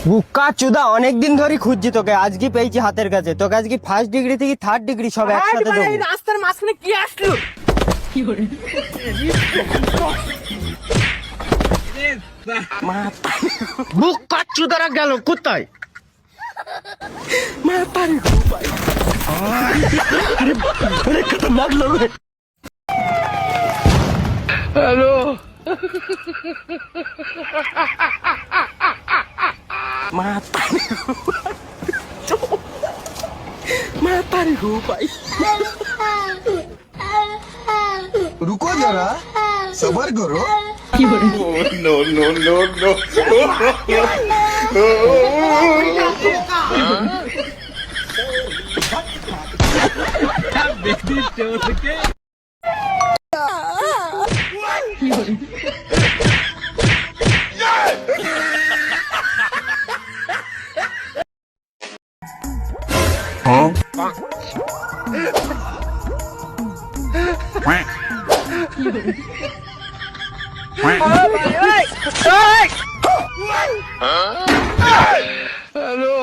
বুকা চুদা অনেকদিন ধরে খুঁজছি তোকে, আজকে পেয়েছি হাতের কাছে। তোকে আজকে ফার্স্ট ডিগ্রি থেকে থার্ড ডিগ্রি সব একসাথে দেবো। রাস্তার মাঝখানে কি আসলো? বুকা চুদারা গেল কোথায়? হ্যালো, रुको जरा सबर करो। হ্যালো।